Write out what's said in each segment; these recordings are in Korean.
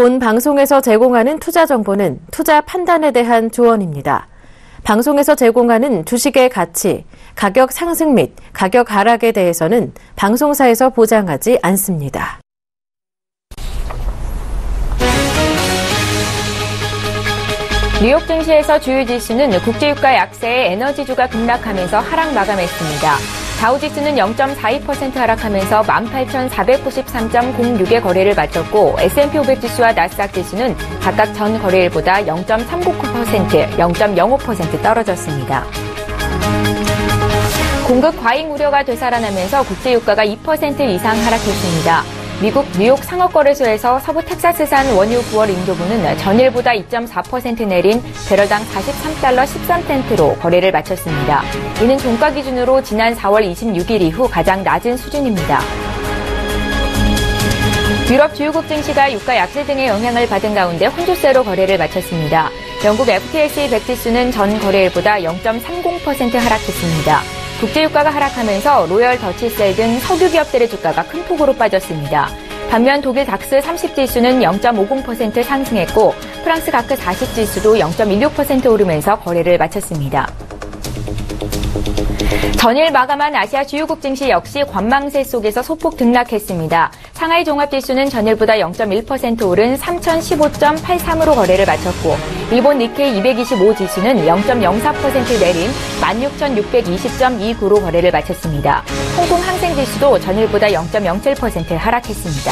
본 방송에서 제공하는 투자 정보는 투자 판단에 대한 조언입니다. 방송에서 제공하는 주식의 가치, 가격 상승 및 가격 하락에 대해서는 방송사에서 보장하지 않습니다. 뉴욕 증시에서 주요 지수는 국제유가 약세에 에너지주가 급락하면서 하락 마감했습니다. 다우지수는 0.42% 하락하면서 18,493.06의 거래를 마쳤고 S&P 500 지수와 나스닥 지수는 각각 전 거래일보다 0.39%, 0.05% 떨어졌습니다. 공급 과잉 우려가 되살아나면서 국제유가가 2% 이상 하락했습니다. 미국 뉴욕 상업거래소에서 서부 텍사스산 원유 9월 인도분은 전일보다 2.4% 내린 배럴당 43달러 13센트로 거래를 마쳤습니다. 이는 종가 기준으로 지난 4월 26일 이후 가장 낮은 수준입니다. 유럽 주요국 증시가 유가 약세 등의 영향을 받은 가운데 혼조세로 거래를 마쳤습니다. 영국 FTSE 100 지수는 전 거래일보다 0.30% 하락했습니다. 국제유가가 하락하면서 로열 더치셀 등 석유 기업들의 주가가 큰 폭으로 빠졌습니다. 반면 독일 닥스 30 지수는 0.50% 상승했고 프랑스 가크 40 지수도 0.16% 오르면서 거래를 마쳤습니다. 전일 마감한 아시아 주요국 증시 역시 관망세 속에서 소폭 등락했습니다. 상하이 종합지수는 전일보다 0.1% 오른 3015.83으로 거래를 마쳤고 일본 니케이 225 지수는 0.04% 내린 16,620.29로 거래를 마쳤습니다. 홍콩 항생지수도 전일보다 0.07% 하락했습니다.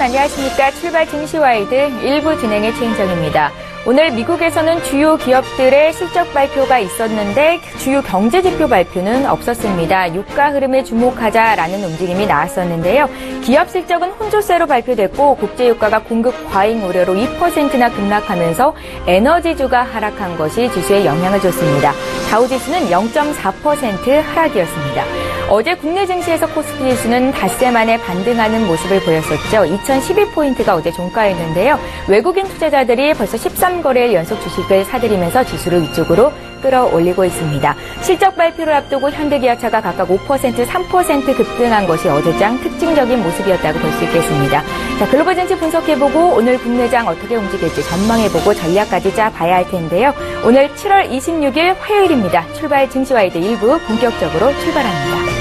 안녕하십니까. 출발 증시와이드 1부 진행의 최인정입니다. 오늘 미국에서는 주요 기업들의 실적 발표가 있었는데 주요 경제지표 발표는 없었습니다. 유가 흐름에 주목하자라는 움직임이 나왔었는데요. 기업 실적은 혼조세로 발표됐고 국제유가가 공급 과잉 우려로 2%나 급락하면서 에너지주가 하락한 것이 지수에 영향을 줬습니다. 다우지수는 0.4% 하락이었습니다. 어제 국내 증시에서 코스피 지수는 닷새 만에 반등하는 모습을 보였었죠. 2012포인트가 어제 종가였는데요. 외국인 투자자들이 벌써 13거래일 연속 주식을 사들이면서 지수를 위쪽으로 끌어올리고 있습니다. 실적 발표를 앞두고 현대기아차가 각각 5%, 3% 급등한 것이 어제장 특징적인 모습이었다고 볼 수 있겠습니다. 자, 글로벌 증시 분석해보고 오늘 국내장 어떻게 움직일지 전망해보고 전략까지 짜봐야 할 텐데요. 오늘 7월 26일 화요일입니다. 출발 증시와이드 1부 본격적으로 출발합니다.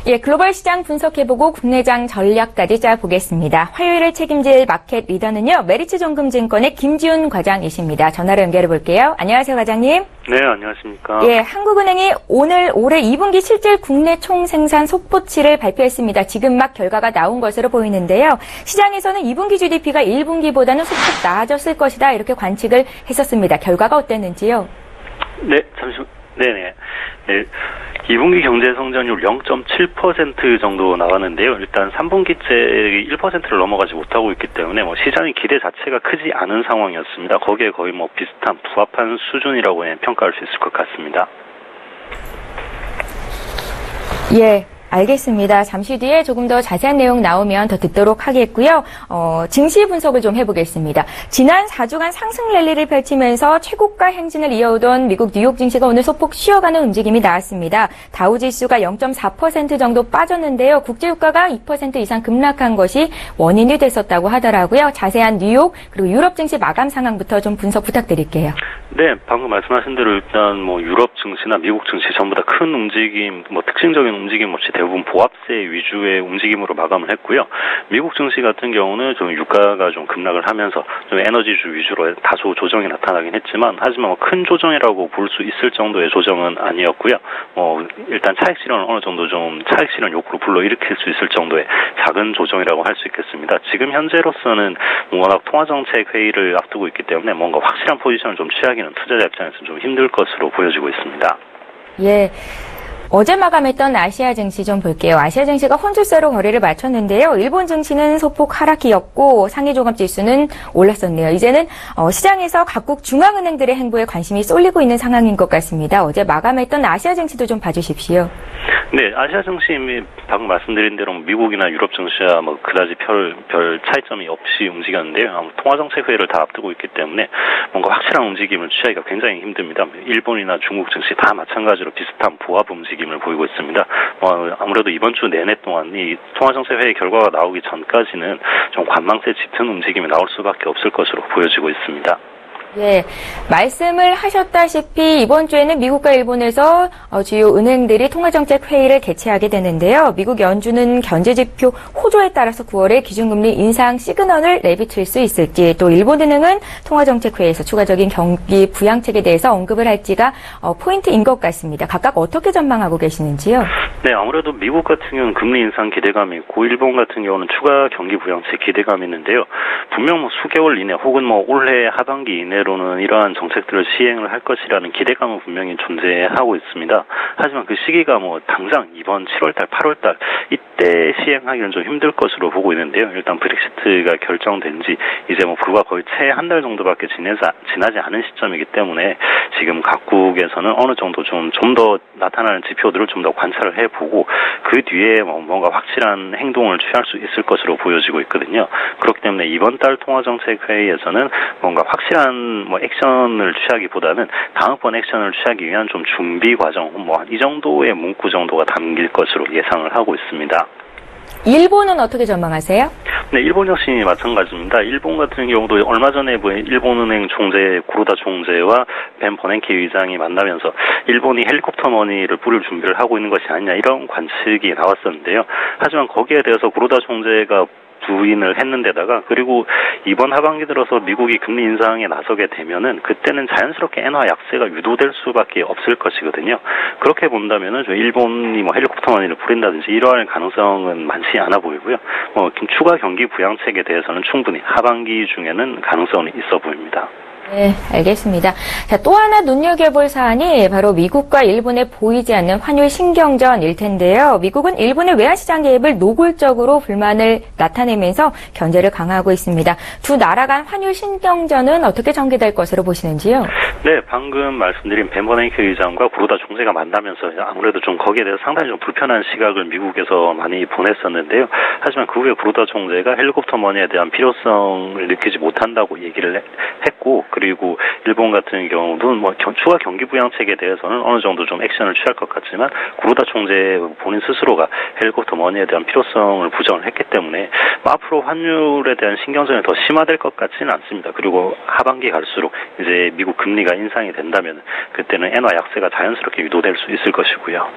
예, 글로벌 시장 분석해보고 국내장 전략까지 짜보겠습니다. 화요일을 책임질 마켓 리더는요, 메리츠정금증권의 김지훈 과장이십니다. 전화로 연결해볼게요. 안녕하세요, 과장님. 네, 안녕하십니까. 예, 한국은행이 오늘 올해 2분기 실질 국내 총생산 속보치를 발표했습니다. 지금 막 결과가 나온 것으로 보이는데요. 시장에서는 2분기 GDP가 1분기보다는 소폭 나아졌을 것이다, 이렇게 관측을 했었습니다. 결과가 어땠는지요? 네, 잠시만. 네네. 네. 2분기 경제 성장률 0.7% 정도 나왔는데요. 일단 3분기째 1%를 넘어가지 못하고 있기 때문에 시장의 기대 자체가 크지 않은 상황이었습니다. 거기에 거의 비슷한 부합한 수준이라고 평가할 수 있을 것 같습니다. 예. 알겠습니다. 잠시 뒤에 조금 더 자세한 내용 나오면 더 듣도록 하겠고요. 증시 분석을 좀 해보겠습니다. 지난 4주간 상승 랠리를 펼치면서 최고가 행진을 이어오던 미국 뉴욕 증시가 오늘 소폭 쉬어가는 움직임이 나왔습니다. 다우지수가 0.4% 정도 빠졌는데요. 국제유가가 2% 이상 급락한 것이 원인이 됐었다고 하더라고요. 자세한 뉴욕 그리고 유럽 증시 마감 상황부터 좀 분석 부탁드릴게요. 네, 방금 말씀하신 대로 일단 유럽 증시나 미국 증시 전부 다 큰 움직임, 특징적인 움직임 없이 대부분 보합세 위주의 움직임으로 마감을 했고요. 미국 증시 같은 경우는 좀 유가가 좀 급락을 하면서 좀 에너지주 위주로 다소 조정이 나타나긴 했지만, 하지만 큰 조정이라고 볼 수 있을 정도의 조정은 아니었고요. 일단 차익 실현을 어느 정도 좀 차익 실현 욕구로 불러일으킬 수 있을 정도의 작은 조정이라고 할 수 있겠습니다. 지금 현재로서는 워낙 통화정책 회의를 앞두고 있기 때문에 뭔가 확실한 포지션을 좀 취하기는 투자자 입장에서 좀 힘들 것으로 보여지고 있습니다. 예. 어제 마감했던 아시아 증시 좀 볼게요. 아시아 증시가 혼조세로 거래를 마쳤는데요. 일본 증시는 소폭 하락이었고 상해 종합 지수는 올랐었네요. 이제는 시장에서 각국 중앙은행들의 행보에 관심이 쏠리고 있는 상황인 것 같습니다. 어제 마감했던 아시아 증시도 좀 봐주십시오. 네, 아시아 증시 방금 말씀드린 대로 미국이나 유럽 증시와 그다지 별 차이점이 없이 움직였는데요. 통화정책 회의를 다 앞두고 있기 때문에 뭔가 확실한 움직임을 취하기가 굉장히 힘듭니다. 일본이나 중국 증시 다 마찬가지로 비슷한 보합 움직임을 보이고 있습니다. 아무래도 이번 주 내내 동안 이 통화정책 회의 결과가 나오기 전까지는 좀 관망세 짙은 움직임이 나올 수밖에 없을 것으로 보여지고 있습니다. 예, 말씀을 하셨다시피 이번 주에는 미국과 일본에서 주요 은행들이 통화정책 회의를 개최하게 되는데요. 미국 연준은 경제지표 호조에 따라서 9월에 기준금리 인상 시그널을 내비칠 수 있을지, 또 일본은행은 통화정책 회의에서 추가적인 경기 부양책에 대해서 언급을 할지가 포인트인 것 같습니다. 각각 어떻게 전망하고 계시는지요? 네, 아무래도 미국 같은 경우는 금리 인상 기대감이 있고 일본 같은 경우는 추가 경기 부양책 기대감이 있는데요. 분명 수개월 이내 혹은 올해 하반기 이내 로는 이러한 정책들을 시행을 할 것이라는 기대감은 분명히 존재하고 있습니다. 하지만 그 시기가 당장 이번 7월달, 8월달 이때 시행하기는 좀 힘들 것으로 보고 있는데요. 일단 브렉시트가 결정된 지 이제 불과 거의 채 한 달 정도밖에 지나지 않은 시점이기 때문에 지금 각국에서는 어느 정도 좀 더 나타나는 지표들을 좀 더 관찰을 해보고 그 뒤에 뭔가 확실한 행동을 취할 수 있을 것으로 보여지고 있거든요. 그렇기 때문에 이번 달 통화정책 회의에서는 뭔가 확실한 액션을 취하기보다는 다음번 액션을 취하기 위한 좀 준비 과정, 이 정도의 문구 정도가 담길 것으로 예상을 하고 있습니다. 일본은 어떻게 전망하세요? 네, 일본 역시 마찬가지입니다. 일본 같은 경우도 얼마 전에 일본은행 총재 구로다 총재와 벤 버냉키 의장이 만나면서 일본이 헬리콥터 머니를 뿌릴 준비를 하고 있는 것이 아니냐, 이런 관측이 나왔었는데요. 하지만 거기에 대해서 구로다 총재가 부인을 했는데다가, 그리고 이번 하반기 들어서 미국이 금리 인상에 나서게 되면은 그때는 자연스럽게 엔화 약세가 유도될 수밖에 없을 것이거든요. 그렇게 본다면은 일본이 헬리콥터 머니를 뿌린다든지 이러할 가능성은 많지 않아 보이고요. 추가 경기 부양책에 대해서는 충분히 하반기 중에는 가능성이 있어 보입니다. 네, 알겠습니다. 자, 또 하나 눈여겨볼 사안이 바로 미국과 일본에 보이지 않는 환율 신경전일 텐데요. 미국은 일본의 외환시장 개입을 노골적으로 불만을 나타내면서 견제를 강화하고 있습니다. 두 나라 간 환율 신경전은 어떻게 전개될 것으로 보시는지요? 네, 방금 말씀드린 벤 버냉키 의장과 구로다 총재가 만나면서 아무래도 좀 거기에 대해서 상당히 좀 불편한 시각을 미국에서 많이 보냈었는데요. 하지만 그 후에 구로다 총재가 헬리콥터 머니에 대한 필요성을 느끼지 못한다고 얘기를 했고, 그리고 일본 같은 경우도 추가 경기 부양책에 대해서는 어느 정도 좀 액션을 취할 것 같지만 구로다 총재 본인 스스로가 헬리콥터 머니에 대한 필요성을 부정을 했기 때문에 앞으로 환율에 대한 신경전이 더 심화될 것 같지는 않습니다. 그리고 하반기 갈수록 이제 미국 금리가 인상이 된다면 그때는 엔화 약세가 자연스럽게 유도될 수 있을 것이고요.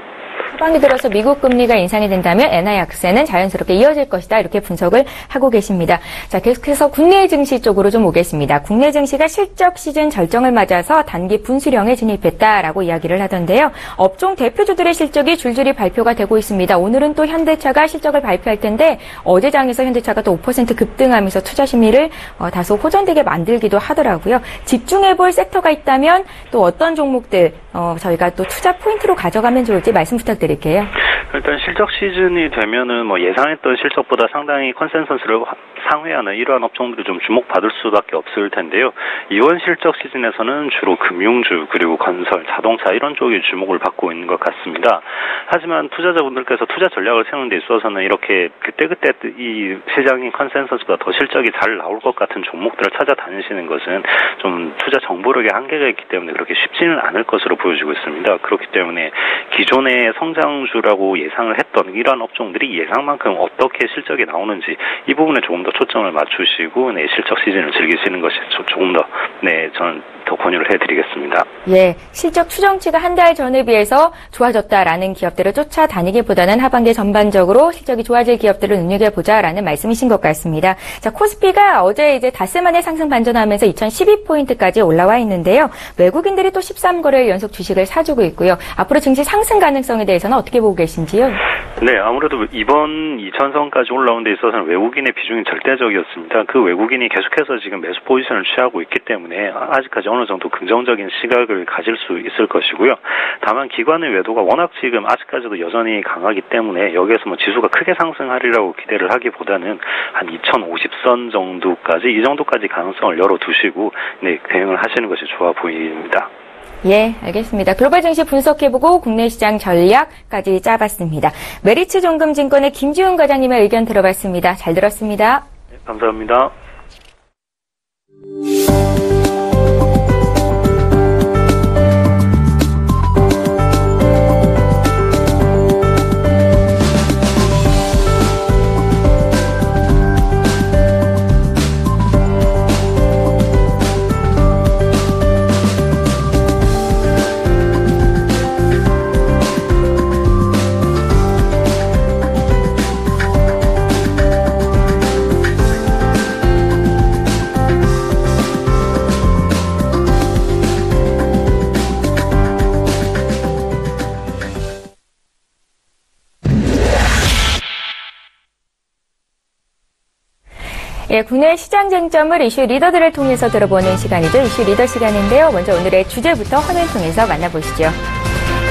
하반기 들어서 미국 금리가 인상이 된다면 엔화 약세는 자연스럽게 이어질 것이다. 이렇게 분석을 하고 계십니다. 자, 계속해서 국내 증시 쪽으로 좀 오겠습니다. 국내 증시가 실적 시즌 절정을 맞아서 단기 분수령에 진입했다라고 이야기를 하던데요. 업종 대표주들의 실적이 줄줄이 발표가 되고 있습니다. 오늘은 또 현대차가 실적을 발표할 텐데 어제 장에서 현대차가 또 5% 급등하면서 투자 심리를 다소 호전되게 만들기도 하더라고요. 집중해볼 섹터가 있다면 또 어떤 종목들 저희가 또 투자 포인트로 가져가면 좋을지 말씀 부탁드릴게요. 일단 실적 시즌이 되면은 뭐 예상했던 실적보다 상당히 컨센서스를 상회하는 이러한 업종들이 좀 주목받을 수밖에 없을 텐데요. 이번 실적 시즌에서는 주로 금융주 그리고 건설, 자동차 이런 쪽이 주목을 받고 있는 것 같습니다. 하지만 투자자분들께서 투자 전략을 세우는 데 있어서는 이렇게 그때그때 이 시장의 컨센서스보다 더 실적이 잘 나올 것 같은 종목들을 찾아다니시는 것은 좀 투자 정보력에 한계가 있기 때문에 그렇게 쉽지는 않을 것으로 보여지고 있습니다. 그렇기 때문에 기존의 성장주라고 예상을 했던 이러한 업종들이 예상만큼 어떻게 실적이 나오는지 이 부분에 조금 더 초점을 맞추시고 실적 시즌을 즐기시는 것이 조금 더 저는 더 권유를 해드리겠습니다. 예, 실적 추정치가 한 달 전에 비해서 좋아졌다라는 기업들을 쫓아다니기보다는 하반기 전반적으로 실적이 좋아질 기업들을 눈여겨보자라는 말씀이신 것 같습니다. 자, 코스피가 어제 이제 닷새 만에 상승 반전하면서 2012포인트까지 올라와 있는데요. 외국인들이 또 13거래일 연속 주식을 사주고 있고요. 앞으로 증시 상승 가능성에 대해서는 어떻게 보고 계신지요? 네, 아무래도 이번 2000선까지 올라온 데 있어서는 외국인의 비중이 절대적이었습니다. 그 외국인이 계속해서 지금 매수 포지션을 취하고 있기 때문에 아직까지 어느 정도 긍정적인 시각을 가질 수 있을 것이고요. 다만 기관의 외도가 워낙 지금 아직까지도 여전히 강하기 때문에 여기에서 뭐 지수가 크게 상승하리라고 기대를 하기보다는 한 2050선 정도까지 이 정도까지 가능성을 열어두시고 대응을 하시는 것이 좋아 보입니다. 예, 알겠습니다. 글로벌 증시 분석해보고 국내 시장 전략까지 짜봤습니다. 메리츠 종금증권의 김지훈 과장님의 의견 들어봤습니다. 잘 들었습니다. 네, 감사합니다. 예, 국내 시장 쟁점을 이슈 리더들을 통해서 들어보는 시간이죠. 이슈 리더 시간인데요. 먼저 오늘의 주제부터 화면 통해서 만나보시죠.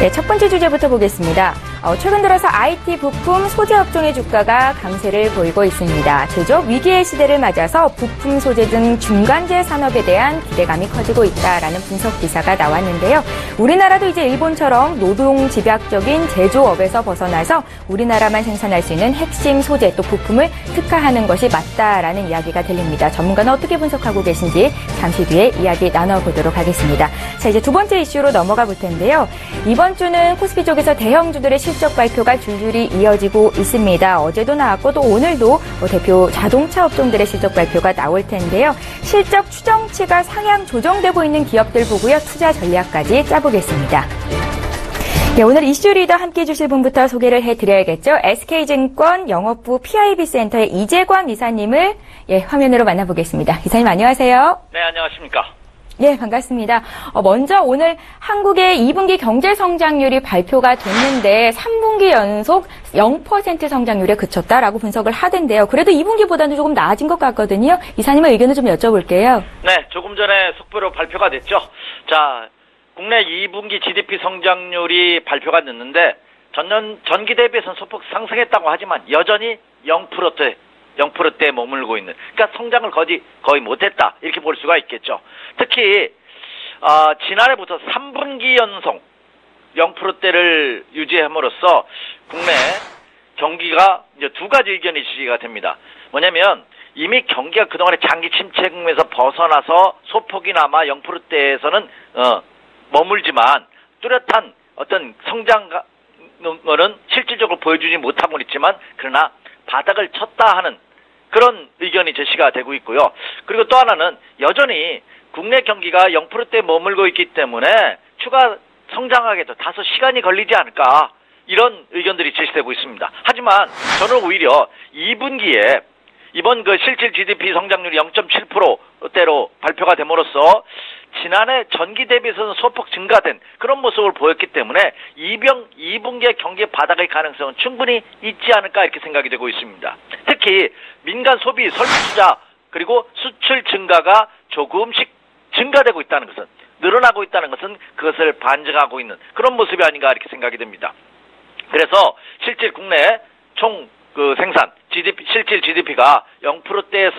네, 첫 번째 주제부터 보겠습니다. 최근 들어서 IT 부품 소재 업종의 주가가 강세를 보이고 있습니다. 제조업 위기의 시대를 맞아서 부품 소재 등 중간재 산업에 대한 기대감이 커지고 있다라는 분석 기사가 나왔는데요. 우리나라도 이제 일본처럼 노동 집약적인 제조업에서 벗어나서 우리나라만 생산할 수 있는 핵심 소재 또 부품을 특화하는 것이 맞다라는 이야기가 들립니다. 전문가는 어떻게 분석하고 계신지 잠시 뒤에 이야기 나눠보도록 하겠습니다. 자, 이제 두 번째 이슈로 넘어가 볼 텐데요. 이번 주는 코스피 쪽에서 대형주들의 실적 발표가 줄줄이 이어지고 있습니다. 어제도 나왔고 또 오늘도 대표 자동차 업종들의 실적 발표가 나올 텐데요. 실적 추정치가 상향 조정되고 있는 기업들 보고요. 투자 전략까지 짜보겠습니다. 네, 오늘 이슈 리더 함께해 주실 분부터 소개를 해드려야겠죠. SK증권 영업부 PIB센터의 이재광 이사님을 화면으로 만나보겠습니다. 이사님 안녕하세요. 네, 안녕하십니까. 네, 반갑습니다. 먼저 오늘 한국의 2분기 경제 성장률이 발표가 됐는데 3분기 연속 0% 성장률에 그쳤다라고 분석을 하던데요. 그래도 2분기보다는 조금 나아진 것 같거든요. 이사님의 의견을 좀 여쭤볼게요. 네, 조금 전에 속보로 발표가 됐죠. 자, 국내 2분기 GDP 성장률이 발표가 됐는데 전기 대비해서는 소폭 상승했다고 하지만 여전히 0%대에 머물고 있는, 그러니까 성장을 거의 못했다 이렇게 볼 수가 있겠죠. 특히 지난해부터 3분기 연속 0%대를 유지함으로써 국내 경기가 이제 두 가지 의견이 지지가 됩니다. 뭐냐면 이미 경기가 그동안의 장기 침체에서 벗어나서 소폭이나마 0%대에서는 머물지만 뚜렷한 어떤 성장은 실질적으로 보여주지 못하고 있지만 그러나 바닥을 쳤다 하는 그런 의견이 제시가 되고 있고요. 그리고 또 하나는 여전히 국내 경기가 0%대에 머물고 있기 때문에 추가 성장하기에도 다소 시간이 걸리지 않을까. 이런 의견들이 제시되고 있습니다. 하지만 저는 오히려 2분기에 이번 그 실질 GDP 성장률이 0.7%대로 발표가 됨으로써 지난해 전기 대비해서는 소폭 증가된 그런 모습을 보였기 때문에 2분기의 경기 바닥의 가능성은 충분히 있지 않을까 이렇게 생각이 되고 있습니다. 특히 민간 소비, 설비 투자 그리고 수출 증가가 조금씩 증가되고 있다는 것은, 늘어나고 있다는 것은 그것을 반증하고 있는 그런 모습이 아닌가 이렇게 생각이 됩니다. 그래서 실질 국내 총 그 생산, 실질 GDP가 0%대에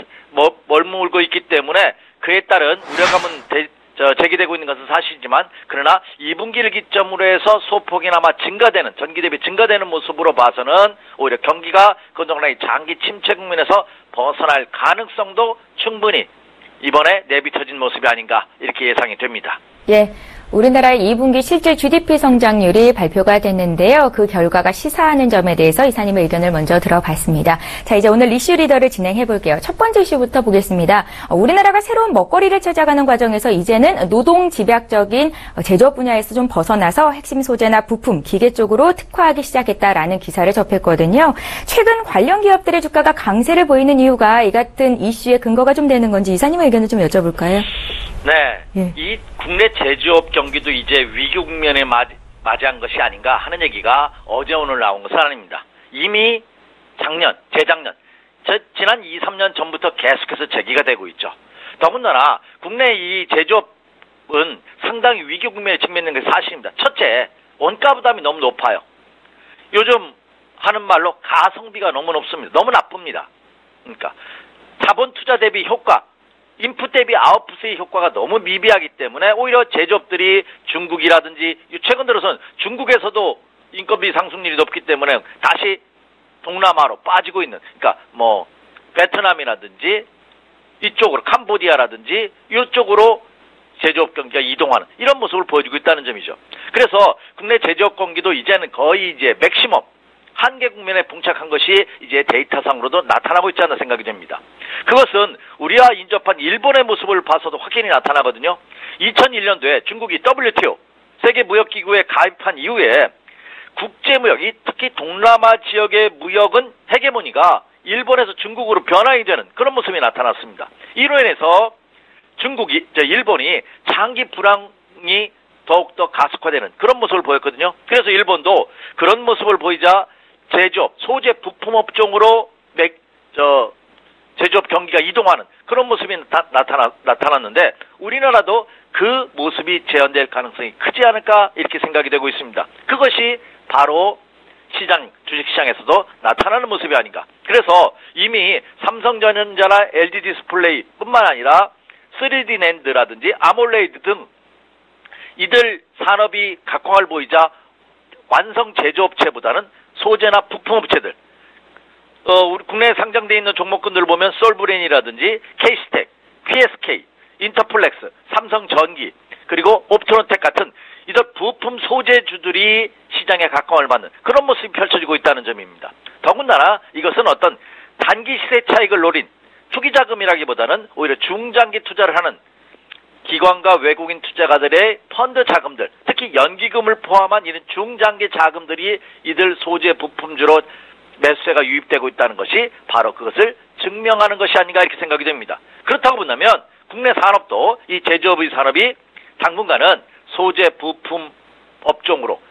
머물고 있기 때문에 그에 따른 우려감은 제기되고 있는 것은 사실이지만, 그러나 2분기를 기점으로 해서 소폭이나마 증가되는, 전기 대비 증가되는 모습으로 봐서는 오히려 경기가 그동안의 장기 침체 국면에서 벗어날 가능성도 충분히 이번에 내비쳐진 모습이 아닌가 이렇게 예상이 됩니다. 예. 우리나라의 2분기 실질 GDP 성장률이 발표가 됐는데요. 그 결과가 시사하는 점에 대해서 이사님의 의견을 먼저 들어봤습니다. 자, 이제 오늘 이슈 리더를 진행해 볼게요. 첫 번째 이슈부터 보겠습니다. 우리나라가 새로운 먹거리를 찾아가는 과정에서 이제는 노동 집약적인 제조업 분야에서 좀 벗어나서 핵심 소재나 부품, 기계 쪽으로 특화하기 시작했다라는 기사를 접했거든요. 최근 관련 기업들의 주가가 강세를 보이는 이유가 이 같은 이슈의 근거가 좀 되는 건지 이사님의 의견을 좀 여쭤볼까요? 네. 예. 이 국내 제조업 경기도 이제 위기 국면에 맞이한 것이 아닌가 하는 얘기가 어제 오늘 나온 것은 아닙니다. 이미 재작년, 지난 2, 3년 전부터 계속해서 제기가 되고 있죠. 더군다나 국내 이 제조업은 상당히 위기 국면에 직면된 것이 사실입니다. 첫째, 원가 부담이 너무 높아요. 요즘 하는 말로 가성비가 너무 높습니다. 너무 나쁩니다. 그러니까 자본 투자 대비 효과, 인풋 대비 아웃풋의 효과가 너무 미비하기 때문에 오히려 제조업들이 중국이라든지 최근 들어서는 중국에서도 인건비 상승률이 높기 때문에 다시 동남아로 빠지고 있는, 그러니까 뭐 베트남이라든지 이쪽으로 캄보디아라든지 이쪽으로 제조업 경기가 이동하는 이런 모습을 보여주고 있다는 점이죠. 그래서 국내 제조업 경기도 이제는 거의 이제 맥시멈 한계 국면에 봉착한 것이 이제 데이터상으로도 나타나고 있지 않나 생각이 됩니다. 그것은 우리와 인접한 일본의 모습을 봐서도 확연히 나타나거든요. 2001년도에 중국이 WTO 세계무역기구에 가입한 이후에 국제무역이 특히 동남아 지역의 무역은 헤게모니가 일본에서 중국으로 변화이 되는 그런 모습이 나타났습니다. 이로 인해서 일본이 장기 불황이 더욱더 가속화되는 그런 모습을 보였거든요. 그래서 일본도 그런 모습을 보이자 제조업, 소재 부품 업종으로 제조업 경기가 이동하는 그런 모습이 나타났는데 우리나라도 그 모습이 재현될 가능성이 크지 않을까 이렇게 생각이 되고 있습니다. 그것이 바로 주식시장에서도 나타나는 모습이 아닌가. 그래서 이미 삼성전자나 LG 디스플레이뿐만 아니라 3D 낸드라든지 아몰레이드 등 이들 산업이 각광을 보이자 완성 제조업체보다는 소재나 부품업체들, 우리 국내에 상장되어 있는 종목군들을 보면 솔브레인이라든지 K스텍, PSK, 인터플렉스, 삼성전기, 그리고 옵트론텍 같은 이들 부품 소재주들이 시장에 각광을 받는 그런 모습이 펼쳐지고 있다는 점입니다. 더군다나 이것은 어떤 단기 시세 차익을 노린 투기자금이라기보다는 오히려 중장기 투자를 하는 기관과 외국인 투자가들의 펀드 자금들, 특히 연기금을 포함한 이런 중장기 자금들이 이들 소재 부품주로 매수세가 유입되고 있다는 것이 바로 그것을 증명하는 것이 아닌가 이렇게 생각이 됩니다. 그렇다고 본다면 국내 산업도 이 제조업의 산업이 당분간은 소재 부품 업종으로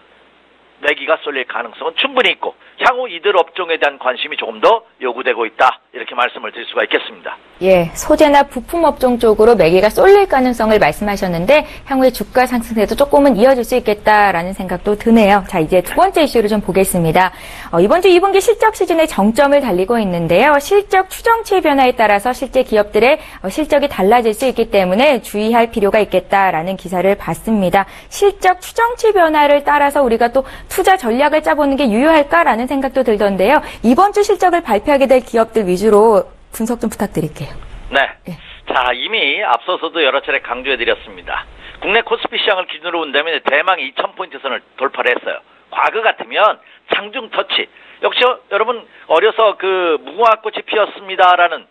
매기가 쏠릴 가능성은 충분히 있고 향후 이들 업종에 대한 관심이 조금 더 요구되고 있다 이렇게 말씀을 드릴 수가 있겠습니다. 예, 소재나 부품 업종 쪽으로 매기가 쏠릴 가능성을 말씀하셨는데 향후에 주가 상승세도 조금은 이어질 수 있겠다라는 생각도 드네요. 자, 이제 두 번째 이슈를 좀 보겠습니다. 이번 주 2분기 실적 시즌의 정점을 달리고 있는데요. 실적 추정치 변화에 따라서 실제 기업들의 실적이 달라질 수 있기 때문에 주의할 필요가 있겠다라는 기사를 봤습니다. 실적 추정치 변화를 따라서 우리가 또 투자 전략을 짜보는 게 유효할까라는 생각도 들던데요. 이번 주 실적을 발표하게 될 기업들 위주로 분석 좀 부탁드릴게요. 네. 예. 자, 이미 앞서서도 여러 차례 강조해드렸습니다. 국내 코스피 시장을 기준으로 본다면 대망 2,000포인트 선을 돌파를 했어요. 과거 같으면 장중 터치. 역시 여러분 어려서 그 무궁화꽃이 피었습니다라는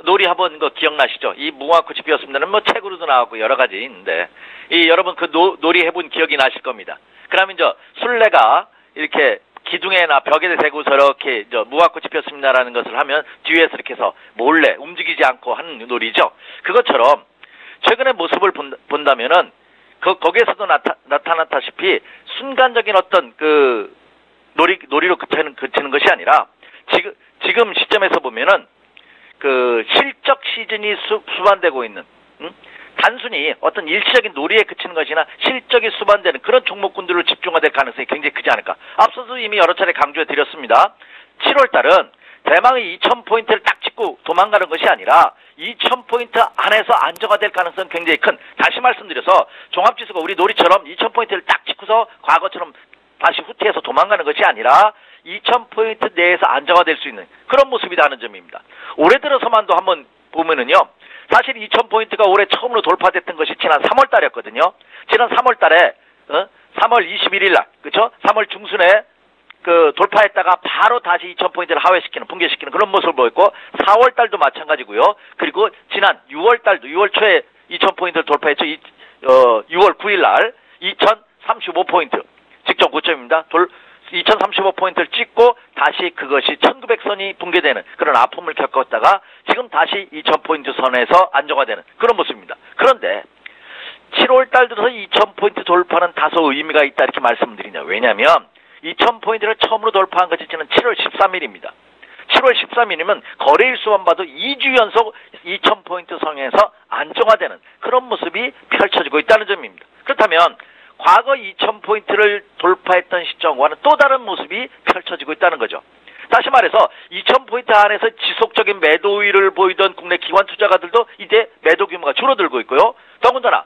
놀이 한번 거 기억나시죠? 이 무궁화꽃이 피었습니다는 뭐 책으로도 나왔고 여러 가지 있는데 여러분 그 놀이 해본 기억이 나실 겁니다. 그러면 이제 술래가 이렇게 기둥에나 벽에 대고서 이렇게 무화꽃이 피었습니다라는 것을 하면 뒤에서 이렇게 해서 몰래 움직이지 않고 하는 놀이죠. 그것처럼 최근의 모습을 본다면은 거기에서도 나타났다시피 순간적인 어떤 그 놀이로 그치는 것이 아니라 지금 시점에서 보면은 그 실적 시즌이 수반되고 있는 단순히 어떤 일시적인 놀이에 그치는 것이나 실적이 수반되는 그런 종목군들을 집중화될 가능성이 굉장히 크지 않을까. 앞서도 이미 여러 차례 강조해 드렸습니다. 7월 달은 대망의 2000포인트를 딱 찍고 도망가는 것이 아니라 2000포인트 안에서 안정화될 가능성은 굉장히 큰, 다시 말씀드려서 종합지수가 우리 놀이처럼 2000포인트를 딱 찍고서 과거처럼 다시 후퇴해서 도망가는 것이 아니라 2000포인트 내에서 안정화될 수 있는 그런 모습이라는 점입니다. 올해 들어서만도 한번 보면은요, 사실 2000포인트가 올해 처음으로 돌파됐던 것이 지난 3월 달이었거든요. 지난 3월 달에, 3월 21일 날, 그쵸? 3월 중순에 돌파했다가 바로 다시 2000포인트를 하회시키는, 붕괴시키는 그런 모습을 보였고, 4월 달도 마찬가지고요. 그리고 지난 6월 달도, 6월 초에 2000포인트를 돌파했죠. 6월 9일 날, 2035포인트. 직전 고점입니다. 2035포인트를 찍고 다시 그것이 1900선이 붕괴되는 그런 아픔을 겪었다가 지금 다시 2000포인트 선에서 안정화되는 그런 모습입니다. 그런데 7월 달 들어서 2000포인트 돌파는 다소 의미가 있다 이렇게 말씀드리냐. 왜냐하면 2000포인트를 처음으로 돌파한 것이 지난 7월 13일입니다. 7월 13일이면 거래일수만 봐도 2주 연속 2000포인트 선에서 안정화되는 그런 모습이 펼쳐지고 있다는 점입니다. 그렇다면 과거 2000포인트를 돌파했던 시점과는 또 다른 모습이 펼쳐지고 있다는 거죠. 다시 말해서 2000포인트 안에서 지속적인 매도 우위를 보이던 국내 기관 투자가들도 이제 매도 규모가 줄어들고 있고요. 더군다나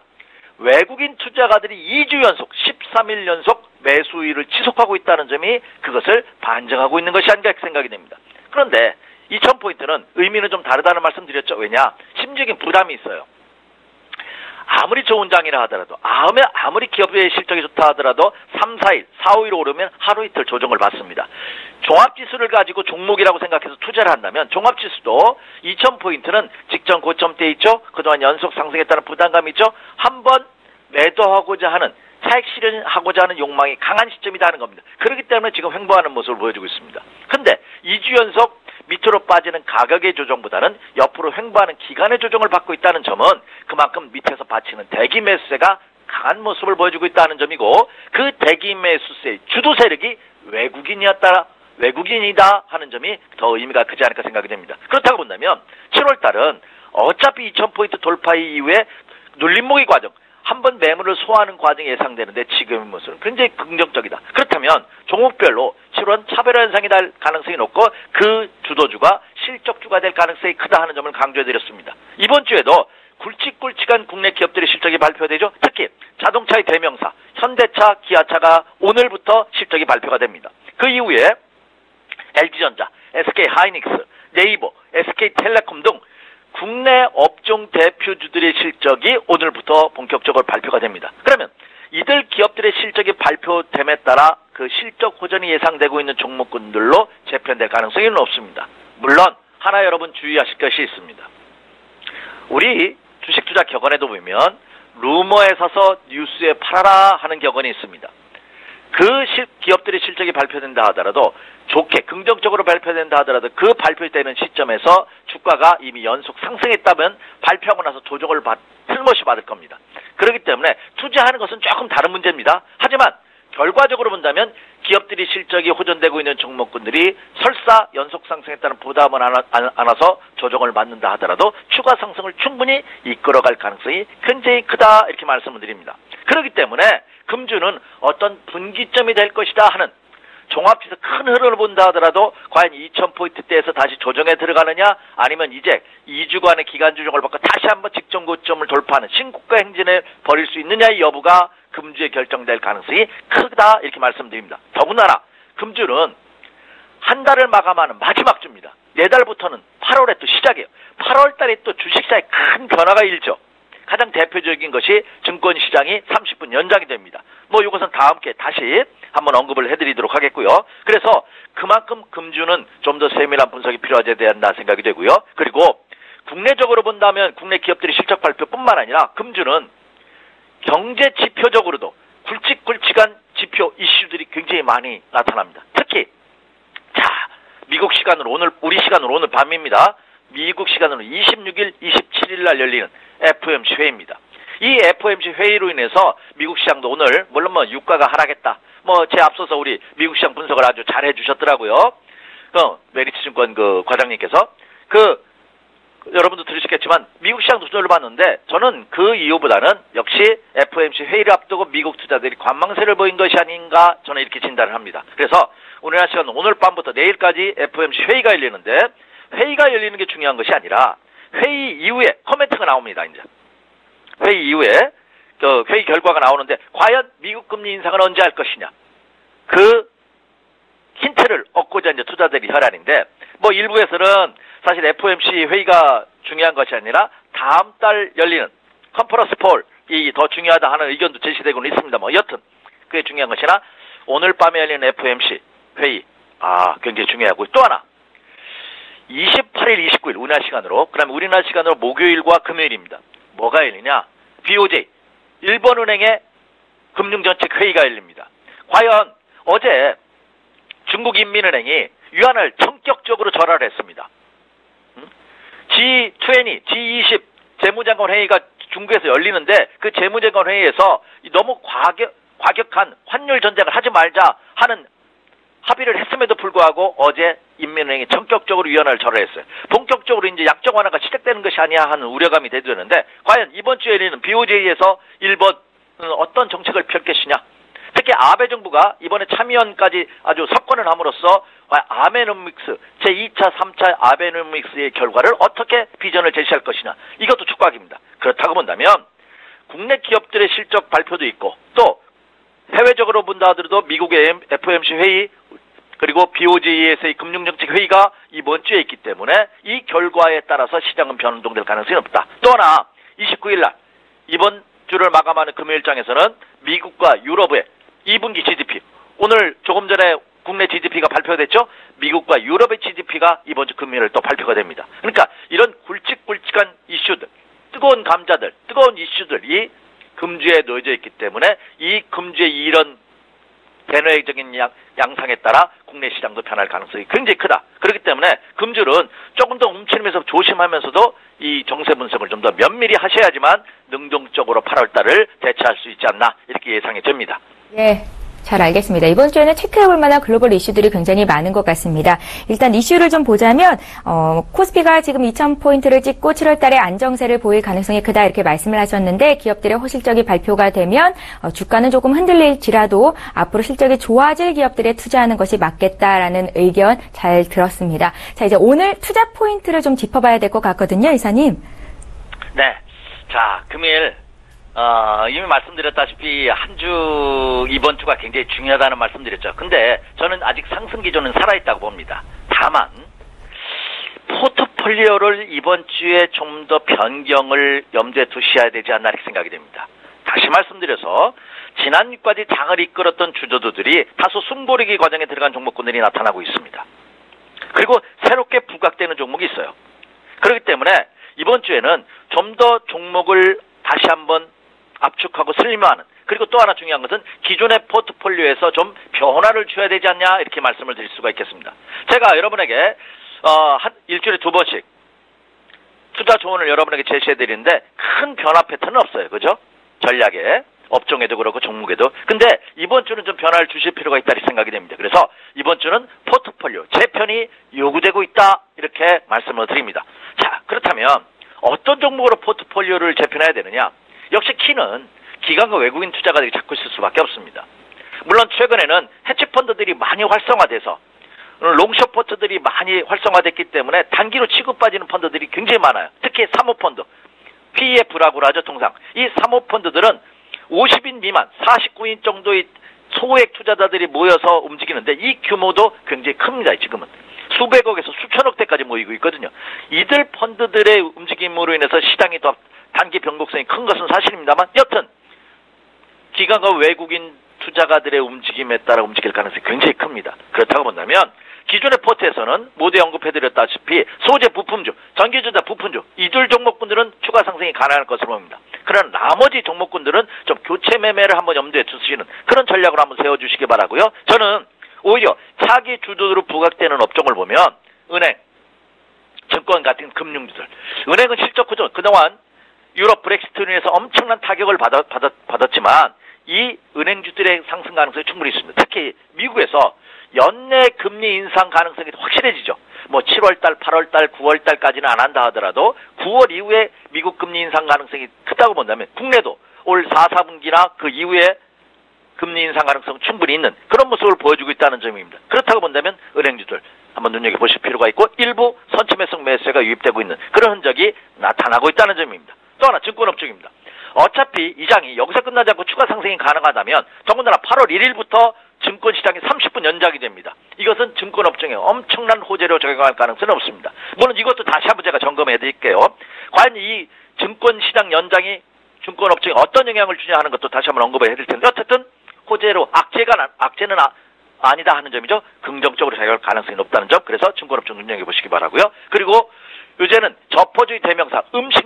외국인 투자가들이 2주 연속, 13일 연속 매수 우위를 지속하고 있다는 점이 그것을 반증하고 있는 것이 아닌가 생각이 됩니다. 그런데 2000포인트는 의미는 좀 다르다는 말씀 드렸죠. 왜냐? 심적인 부담이 있어요. 아무리 좋은 장이라 하더라도, 아무리 기업의 실적이 좋다 하더라도 3, 4일, 4, 5일 오르면 하루 이틀 조정을 받습니다. 종합지수를 가지고 종목이라고 생각해서 투자를 한다면 종합지수도 2000포인트는 직전 고점대에 있죠. 그동안 연속 상승했다는 부담감이 있죠. 한번 매도하고자 하는, 차익 실현하고자 하는 욕망이 강한 시점이다 하는 겁니다. 그렇기 때문에 지금 횡보하는 모습을 보여주고 있습니다. 근데 2주 연속 밑으로 빠지는 가격의 조정보다는 옆으로 횡보하는 기간의 조정을 받고 있다는 점은 그만큼 밑에서 받치는 대기 매수세가 강한 모습을 보여주고 있다는 점이고, 그 대기 매수세의 주도 세력이 외국인이다 하는 점이 더 의미가 크지 않을까 생각이 됩니다. 그렇다고 본다면 7월 달은 어차피 2000포인트 돌파 이후에 눌림목의 과정, 한번 매물을 소화하는 과정이 예상되는데 지금의 모습은 굉장히 긍정적이다. 그렇다면 종목별로 7월 차별화 현상이 날 가능성이 높고 그 주도주가 실적주가 될 가능성이 크다 하는 점을 강조해드렸습니다. 이번 주에도 굵직굵직한 국내 기업들의 실적이 발표되죠. 특히 자동차의 대명사 현대차, 기아차가 오늘부터 실적이 발표가 됩니다. 그 이후에 LG전자, SK하이닉스, 네이버, SK텔레콤 등 국내 업종 대표주들의 실적이 오늘부터 본격적으로 발표가 됩니다. 그러면 이들 기업들의 실적이 발표됨에 따라 그 실적 호전이 예상되고 있는 종목군들로 재편될 가능성이 높습니다. 물론 하나 여러분 주의하실 것이 있습니다. 우리 주식투자 격언에도 보면 루머에 사서 뉴스에 팔아라 하는 격언이 있습니다. 그 기업들의 실적이 발표된다 하더라도, 좋게 긍정적으로 발표된다 하더라도 그 발표되는 시점에서 주가가 이미 연속 상승했다면 발표하고 나서 조정을 틀림없이 받을 겁니다. 그렇기 때문에 투자하는 것은 조금 다른 문제입니다. 하지만 결과적으로 본다면 기업들이 실적이 호전되고 있는 종목군들이 설사 연속 상승했다는 부담을 안아서 조정을 받는다 하더라도 추가 상승을 충분히 이끌어갈 가능성이 굉장히 크다 이렇게 말씀을 드립니다. 그렇기 때문에 금주는 어떤 분기점이 될 것이다 하는 종합지수 큰 흐름을 본다 하더라도 과연 2000포인트대에서 다시 조정에 들어가느냐, 아니면 이제 2주간의 기간 조정을 받고 다시 한번 직전 고점을 돌파하는 신고가 행진을 벌일 수 있느냐의 여부가 금주에 결정될 가능성이 크다 이렇게 말씀드립니다. 더군다나 금주는 한 달을 마감하는 마지막 주입니다. 내달부터는 8월에 또 시작이에요. 8월 달에 또 주식시장에 큰 변화가 일죠. 가장 대표적인 것이 증권시장이 30분 연장이 됩니다. 이것은 다음 기회에 다시 한번 언급을 해드리도록 하겠고요. 그래서 그만큼 금주는 좀 더 세밀한 분석이 필요하지 않나 생각이 되고요. 그리고 국내적으로 본다면 국내 기업들의 실적 발표뿐만 아니라 금주는 경제 지표적으로도 굵직굵직한 지표 이슈들이 굉장히 많이 나타납니다. 특히 미국 시간으로 오늘, 우리 시간으로 오늘 밤입니다. 미국 시간으로 26일, 27일 날 열리는 FOMC 회의입니다. 이 FOMC 회의로 인해서 미국 시장도 오늘 물론 뭐 유가가 하락했다. 뭐 제 앞서서 우리 미국 시장 분석을 아주 잘 해주셨더라고요. 메리츠 증권 과장님께서 여러분도 들으셨겠지만 미국 시장도 조절을 봤는데 저는 그 이유보다는 역시 FOMC 회의를 앞두고 미국 투자들이 관망세를 보인 것이 아닌가 저는 이렇게 진단을 합니다. 그래서 우리나라 시간 오늘 밤부터 내일까지 FOMC 회의가 열리는데 회의가 열리는 게 중요한 것이 아니라 회의 이후에 코멘트가 나옵니다. 이제 회의 이후에 회의 결과가 나오는데 과연 미국 금리 인상을 언제 할 것이냐 그 힌트를 얻고자 이제 투자들이 혈안인데 뭐 일부에서는 사실 FOMC 회의가 중요한 것이 아니라 다음 달 열리는 컨퍼런스 폴이 더 중요하다 하는 의견도 제시되고는 있습니다. 뭐 여튼 그게 중요한 것이나 오늘 밤에 열리는 FOMC 회의 굉장히 중요하고 또 하나 28일, 29일 우리나라 시간으로 그다음에 우리나라 시간으로 목요일과 금요일입니다. 뭐가 열리냐? BOJ 일본은행의 금융정책 회의가 열립니다. 과연 어제 중국인민은행이 위안을 전격적으로 절하를 했습니다. G20, G20 재무장관 회의가 중국에서 열리는데 그 재무장관 회의에서 너무 과격한 환율 전쟁을 하지 말자 하는 합의를 했음에도 불구하고 어제 인민은행이 전격적으로 위안화를 절하했어요. 본격적으로 이제 약정 완화가 시작되는 것이 아니야 하는 우려감이 대두되는데 과연 이번 주에 열리는 BOJ에서 일본은 어떤 정책을 펼 것이냐. 특히 아베 정부가 이번에 참의원까지 아주 석권을 함으로써 아베노믹스 제2차, 3차 아베노믹스의 결과를 어떻게 비전을 제시할 것이냐. 이것도 촉각입니다. 그렇다고 본다면 국내 기업들의 실적 발표도 있고 또 해외적으로 본다 하더라도 미국의 FOMC 회의 그리고 BOJ에서의 금융정책 회의가 이번 주에 있기 때문에 이 결과에 따라서 시장은 변동될 가능성이 높다. 또 하나 29일 날 이번 주를 마감하는 금요일장에서는 미국과 유럽의 2분기 GDP 오늘 조금 전에 국내 GDP가 발표됐죠. 미국과 유럽의 GDP가 이번 주 금요일 또 발표가 됩니다. 그러니까 이런 굵직굵직한 이슈들 뜨거운 감자들 뜨거운 이슈들이 금주에 놓여져 있기 때문에 이 금주의 이런 대내적인 양상에 따라 국내 시장도 변할 가능성이 굉장히 크다. 그렇기 때문에 금주는 조금 더 움츠리면서 조심하면서도 이 정세 분석을 좀 더 면밀히 하셔야지만 능동적으로 8월달을 대처할 수 있지 않나 이렇게 예상이 됩니다. 예. 잘 알겠습니다. 이번 주에는 체크해볼 만한 글로벌 이슈들이 굉장히 많은 것 같습니다. 일단 이슈를 좀 보자면 코스피가 지금 2,000포인트를 찍고 7월 달에 안정세를 보일 가능성이 크다 이렇게 말씀을 하셨는데 기업들의 호실적이 발표가 되면 주가는 조금 흔들릴지라도 앞으로 실적이 좋아질 기업들에 투자하는 것이 맞겠다라는 의견 잘 들었습니다. 자, 이제 오늘 투자 포인트를 좀 짚어봐야 될 것 같거든요, 이사님. 네. 자, 금일 이미 말씀드렸다시피 한 주 이번 주가 굉장히 중요하다는 말씀드렸죠. 근데 저는 아직 상승 기조는 살아있다고 봅니다. 다만 포트폴리오를 이번 주에 좀 더 변경을 염두에 두셔야 되지 않나 이렇게 생각이 됩니다. 다시 말씀드려서 지난주까지 장을 이끌었던 주주들이 다소 숨고르기 과정에 들어간 종목군들이 나타나고 있습니다. 그리고 새롭게 부각되는 종목이 있어요. 그렇기 때문에 이번 주에는 좀 더 종목을 다시 한번 압축하고 슬림화하는 그리고 또 하나 중요한 것은 기존의 포트폴리오에서 좀 변화를 줘야 되지 않냐 이렇게 말씀을 드릴 수가 있겠습니다. 제가 여러분에게 한 일주일에 2번씩 투자 조언을 여러분에게 제시해 드리는데 큰 변화 패턴은 없어요. 그죠? 전략에 업종에도 그렇고 종목에도. 근데 이번 주는 좀 변화를 주실 필요가 있다 이렇게 생각이 됩니다. 그래서 이번 주는 포트폴리오 재편이 요구되고 있다 이렇게 말씀을 드립니다. 자, 그렇다면 어떤 종목으로 포트폴리오를 재편해야 되느냐? 역시 키는 기관과 외국인 투자가들이 잡고 있을 수밖에 없습니다. 물론 최근에는 헤지펀드들이 많이 활성화돼서 롱숏 포트들이 많이 활성화됐기 때문에 단기로 치고 빠지는 펀드들이 굉장히 많아요. 특히 사모펀드, PEF라고 하죠 통상. 이 사모펀드들은 50인 미만, 49인 정도의 소액 투자자들이 모여서 움직이는데 이 규모도 굉장히 큽니다. 지금은. 수백억에서 수천억 대까지 모이고 있거든요. 이들 펀드들의 움직임으로 인해서 시장이 더 단기 변곡성이 큰 것은 사실입니다만 여튼 기관과 외국인 투자가들의 움직임에 따라 움직일 가능성이 굉장히 큽니다. 그렇다고 본다면 기존의 포트에서는 모두 언급해드렸다시피 소재 부품주, 전기전자 부품주 이들 종목군들은 추가 상승이 가능할 것으로 봅니다. 그러나 나머지 종목군들은 좀 교체 매매를 한번 염두에 두시는 그런 전략으로 한번 세워주시기 바라고요. 저는 오히려 차기 주도로 부각되는 업종을 보면 은행, 증권 같은 금융주들. 은행은 실적 구조 그동안 유럽 브렉시트로 인해서 엄청난 타격을 받았지만 이 은행주들의 상승 가능성이 충분히 있습니다. 특히 미국에서 연내 금리 인상 가능성이 확실해지죠. 뭐 7월달, 8월달, 9월달까지는 안 한다 하더라도 9월 이후에 미국 금리 인상 가능성이 크다고 본다면 국내도 올 4, 4분기나 그 이후에 금리 인상 가능성 충분히 있는 그런 모습을 보여주고 있다는 점입니다. 그렇다고 본다면 은행주들 한번 눈여겨보실 필요가 있고 일부 선취매성 매수세가 유입되고 있는 그런 흔적이 나타나고 있다는 점입니다. 또 하나 증권업종입니다. 어차피 이 장이 여기서 끝나지 않고 추가 상승이 가능하다면 더군다나 8월 1일부터 증권시장이 30분 연장이 됩니다. 이것은 증권업종에 엄청난 호재로 적용할 가능성은 없습니다. 물론 이것도 다시 한번 제가 점검해 드릴게요. 과연 이 증권시장 연장이 증권업종에 어떤 영향을 주냐 하는 것도 다시 한번 언급을 해드릴 텐데 어쨌든 호재로 악재는 아니다 하는 점이죠. 긍정적으로 작용할 가능성이 높다는 점. 그래서 증권업종 눈여겨보시기 바라고요. 그리고 요새는 저포주의 대명사,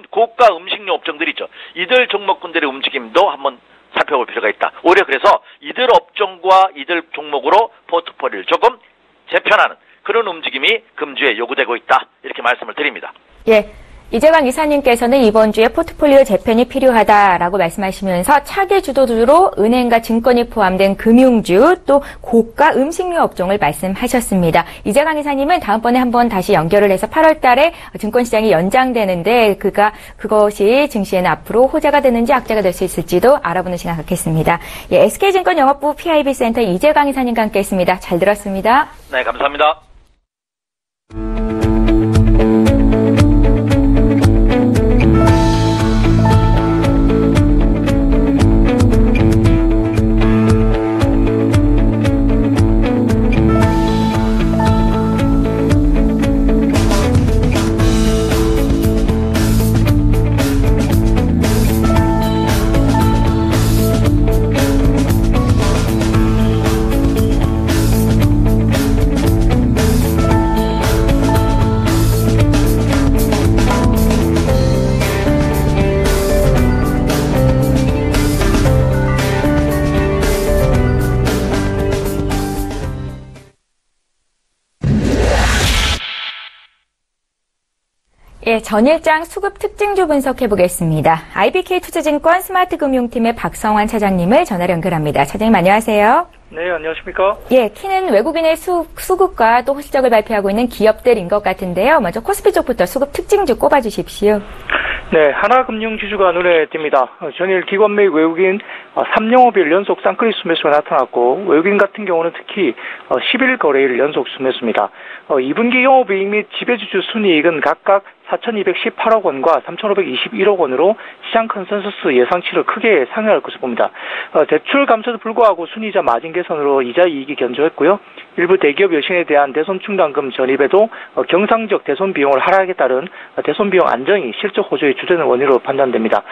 고가 음식료 업종들 있죠. 이들 종목군들의 움직임도 한번 살펴볼 필요가 있다. 오히려 그래서 이들 업종과 이들 종목으로 포트폴리오를 조금 재편하는 그런 움직임이 금주에 요구되고 있다. 이렇게 말씀을 드립니다. 예. 이재강 이사님께서는 이번 주에 포트폴리오 재편이 필요하다라고 말씀하시면서 차기 주도주로 은행과 증권이 포함된 금융주 또 고가 음식료 업종을 말씀하셨습니다. 이재강 이사님은 다음번에 한번 다시 연결을 해서 8월 달에 증권시장이 연장되는데 그것이 증시에는 앞으로 호재가 되는지 악재가 될 수 있을지도 알아보는 시간 갖겠습니다. 예, SK증권 영업부 PIB센터 이재강 이사님과 함께했습니다. 잘 들었습니다. 네, 감사합니다. 예, 전일장 수급 특징주 분석해 보겠습니다. IBK 투자증권 스마트금융팀의 박성환 차장님을 전화로 연결합니다. 차장님 안녕하세요. 네, 안녕하십니까? 예, 키는 외국인의 수급과 또 실적을 발표하고 있는 기업들인 것 같은데요. 먼저 코스피 쪽부터 수급 특징주 꼽아주십시오. 네, 하나금융지주가 눈에 띕니다. 전일 기관 및 외국인 3영업일 연속 쌍끌이 수매수가 나타났고 외국인 같은 경우는 특히 10일 거래일 연속 수매수입니다. 2분기 영업이익 및 지배주주 순이익은 각각 4,218억 원과 3,521억 원으로 시장 컨센서스 예상치를 크게 상회할 것으로 봅니다. 대출 감소에도 불구하고 순이자 마진 개선으로 이자 이익이 견조했고요. 일부 대기업 여신에 대한 대손 충당금 전입에도 경상적 대손 비용을 하락에 따른 대손 비용 안정이 실적 호조의 주되는 원인으로 판단됩니다.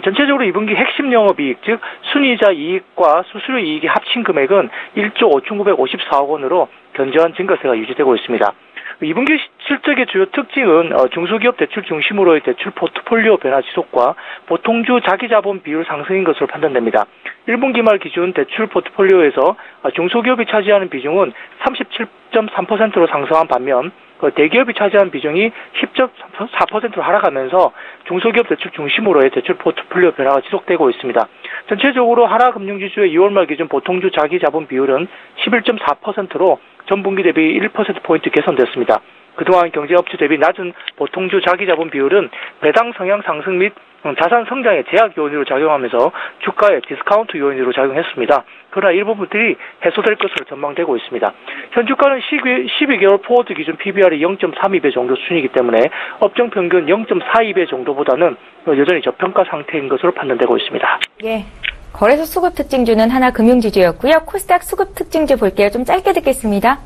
전체적으로 2분기 핵심 영업이익, 즉 순이자 이익과 수수료 이익이 합친 금액은 1조 5,954억 원으로 견조한 증가세가 유지되고 있습니다. 2분기 실적의 주요 특징은 중소기업 대출 중심으로의 대출 포트폴리오 변화 지속과 보통주 자기자본 비율 상승인 것으로 판단됩니다. 1분기 말 기준 대출 포트폴리오에서 중소기업이 차지하는 비중은 37.3%로 상승한 반면 대기업이 차지하는 비중이 10.4%로 하락하면서 중소기업 대출 중심으로의 대출 포트폴리오 변화가 지속되고 있습니다. 전체적으로 하나금융지주의 2월 말 기준 보통주 자기자본 비율은 11.4%로 전분기 대비 1%포인트 개선됐습니다. 그동안 경쟁업체 대비 낮은 보통주 자기자본 비율은 배당 성향 상승 및 자산 성장의 제약 요인으로 작용하면서 주가의 디스카운트 요인으로 작용했습니다. 그러나 일부분들이 해소될 것으로 전망되고 있습니다. 현 주가는 12개월 포워드 기준 PBR이 0.32배 정도 순이기 때문에 업종 평균 0.42배 정도보다는 여전히 저평가 상태인 것으로 판단되고 있습니다. 예. 거래소 수급 특징주는 하나금융지주였고요. 코스닥 수급 특징주 볼게요. 좀 짧게 듣겠습니다.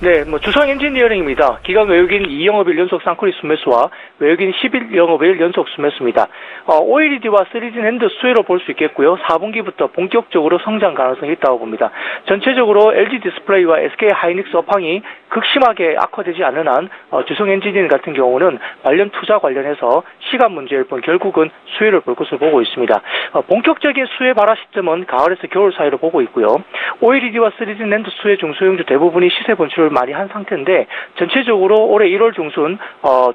네, 주성 엔지니어링입니다. 기관 외국인 2영업일 연속 쌍끌이 수매수와 외국인 10일 영업일 연속 순매수입니다. OLED와 3D 핸드 수혜로 볼 수 있겠고요. 4분기부터 본격적으로 성장 가능성이 있다고 봅니다. 전체적으로 LG 디스플레이와 SK 하이닉스 업황이 극심하게 악화되지 않는 한 주성 엔지니어링 같은 경우는 관련 투자 관련해서 시간 문제일 뿐 결국은 수혜를 볼 것으로 보고 있습니다. 본격적인 수혜 발화 시점은 가을에서 겨울 사이로 보고 있고요. OLED와 3D 핸드 수혜 중소형주 대부분이 시세 분출을 많이 한 상태인데 전체적으로 올해 1월 중순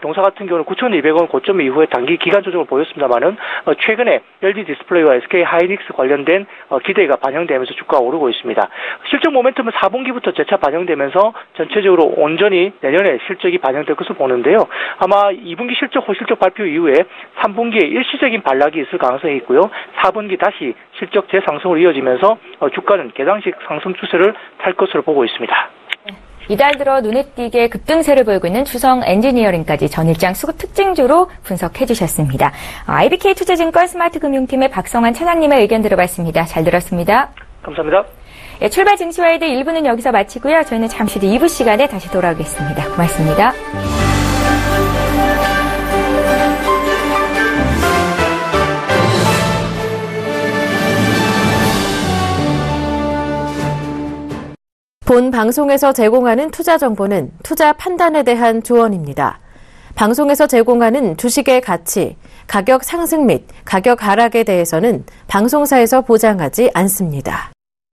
동사 같은 경우는 9,200원 고점 이후에 단기 기간 조정을 보였습니다만은 최근에 LG 디스플레이와 SK 하이닉스 관련된 기대가 반영되면서 주가가 오르고 있습니다. 실적 모멘텀은 4분기부터 재차 반영되면서 전체적으로 온전히 내년에 실적이 반영될 것으로 보는데요. 아마 2분기 실적, 호실적 발표 이후에 3분기에 일시적인 반락이 있을 가능성이 있고요. 4분기 다시 실적 재상승으로 이어지면서 주가는 계단식 상승 추세를 탈 것으로 보고 있습니다. 이달 들어 눈에 띄게 급등세를 보이고 있는 주성 엔지니어링까지 전일장 수급 특징주로 분석해 주셨습니다. IBK 투자증권 스마트금융팀의 박성환 차장님의 의견 들어봤습니다. 잘 들었습니다. 감사합니다. 예, 출발 증시와이드 1부는 여기서 마치고요. 저희는 잠시 뒤 2부 시간에 다시 돌아오겠습니다. 고맙습니다. 본 방송에서 제공하는 투자 정보는 투자 판단에 대한 조언입니다. 방송에서 제공하는 주식의 가치, 가격 상승 및 가격 하락에 대해서는 방송사에서 보장하지 않습니다.